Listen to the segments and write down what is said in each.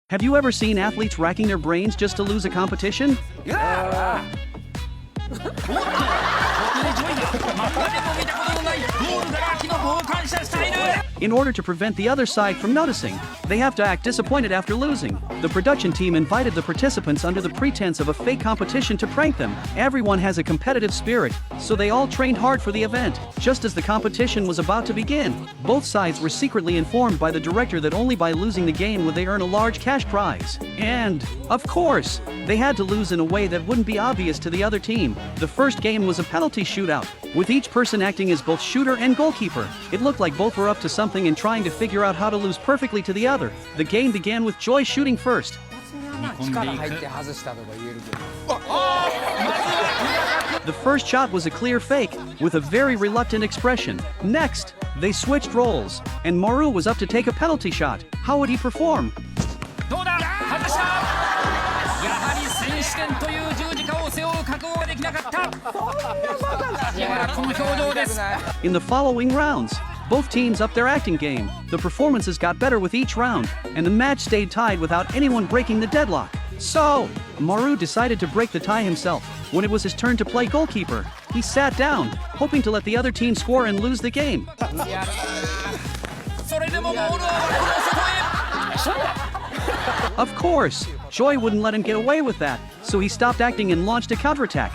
Have you ever seen athletes racking their brains just to lose a competition? In order to prevent the other side from noticing, they have to act disappointed after losing. The production team invited the participants under the pretense of a fake competition to prank them. Everyone has a competitive spirit, so they all trained hard for the event. Just as the competition was about to begin, both sides were secretly informed by the director that only by losing the game would they earn a large cash prize. And, of course, they had to lose in a way that wouldn't be obvious to the other team. The first game was a penalty shootout, with each person acting as both shooter and goalkeeper. It looked like both were up to something and trying to figure out how to lose perfectly to the other. The game began with Joy shooting first. The first shot was a clear fake, with a very reluctant expression. Next, they switched roles, and Maru was up to take a penalty shot. How would he perform? In the following rounds, both teams upped their acting game. The performances got better with each round, and the match stayed tied without anyone breaking the deadlock. So, Maru decided to break the tie himself. When it was his turn to play goalkeeper, he sat down, hoping to let the other team score and lose the game. Of course, Joy wouldn't let him get away with that, so he stopped acting and launched a counterattack.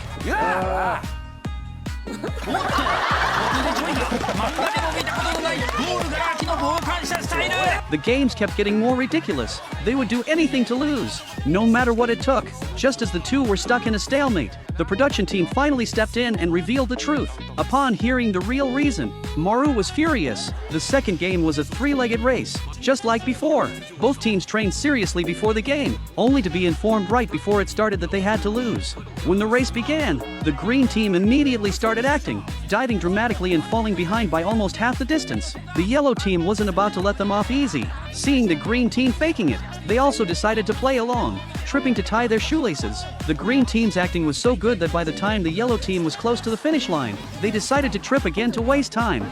The games kept getting more ridiculous. They would do anything to lose, no matter what it took. Just as the two were stuck in a stalemate, the production team finally stepped in and revealed the truth. Upon hearing the real reason, Maru was furious. The second game was a three-legged race. Just like before, both teams trained seriously before the game, only to be informed right before it started that they had to lose. When the race began, the green team immediately started acting, diving dramatically and falling behind by almost half the distance. The yellow team wasn't about to let them off easy. Seeing the green team faking it, they also decided to play along, tripping to tie their shoelaces. The green team's acting was so good that by the time the yellow team was close to the finish line, they decided to trip again to waste time.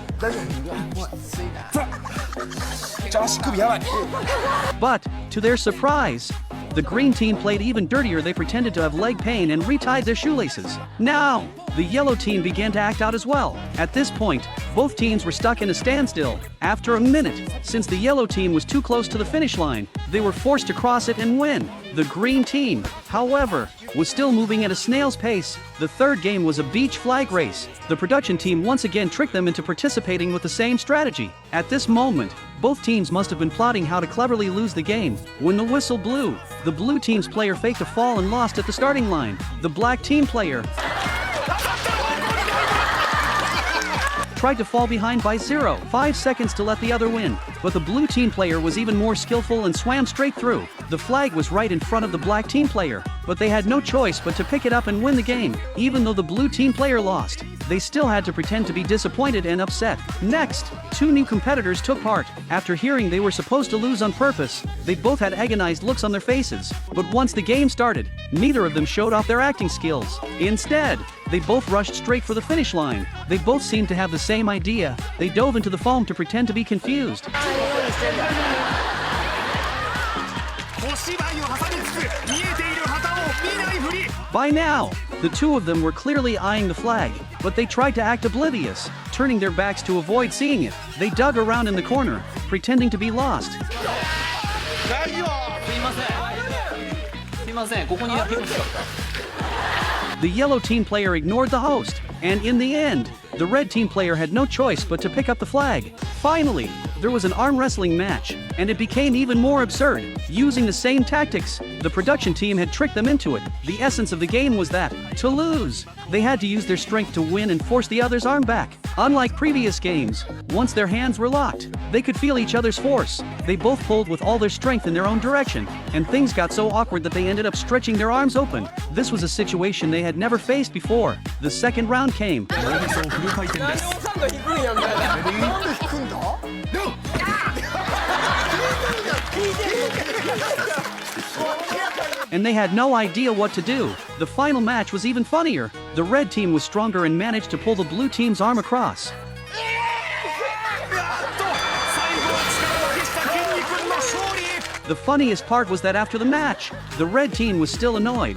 But, to their surprise, the green team played even dirtier. They pretended to have leg pain and retied their shoelaces. Now, the yellow team began to act out as well. At this point, both teams were stuck in a standstill. After a minute, since the yellow team was too close to the finish line, they were forced to cross it and win. The green team, however, was still moving at a snail's pace. The third game was a beach flag race. The production team once again tricked them into participating with the same strategy. At this moment, both teams must have been plotting how to cleverly lose the game. When the whistle blew, the blue team's player faked a fall and lost at the starting line. The black team player tried to fall behind by 0.5 seconds to let the other win, but the blue team player was even more skillful and swam straight through. The flag was right in front of the black team player, but they had no choice but to pick it up and win the game. Even though the blue team player lost, they still had to pretend to be disappointed and upset. Next, two new competitors took part. After hearing they were supposed to lose on purpose, they both had agonized looks on their faces. But once the game started, neither of them showed off their acting skills. Instead, they both rushed straight for the finish line. They both seemed to have the same idea. They dove into the foam to pretend to be confused. By now, the two of them were clearly eyeing the flag, but they tried to act oblivious, turning their backs to avoid seeing it. They dug around in the corner, pretending to be lost. The yellow team player ignored the host, and in the end, the red team player had no choice but to pick up the flag. Finally, there was an arm wrestling match, and it became even more absurd. Using the same tactics, the production team had tricked them into it. The essence of the game was that, to lose, they had to use their strength to win and force the other's arm back. Unlike previous games, once their hands were locked, they could feel each other's force. They both pulled with all their strength in their own direction, and things got so awkward that they ended up stretching their arms open. This was a situation they had never faced before. The second round came. And they had no idea what to do. The final match was even funnier. The red team was stronger and managed to pull the blue team's arm across. The funniest part was that after the match, the red team was still annoyed.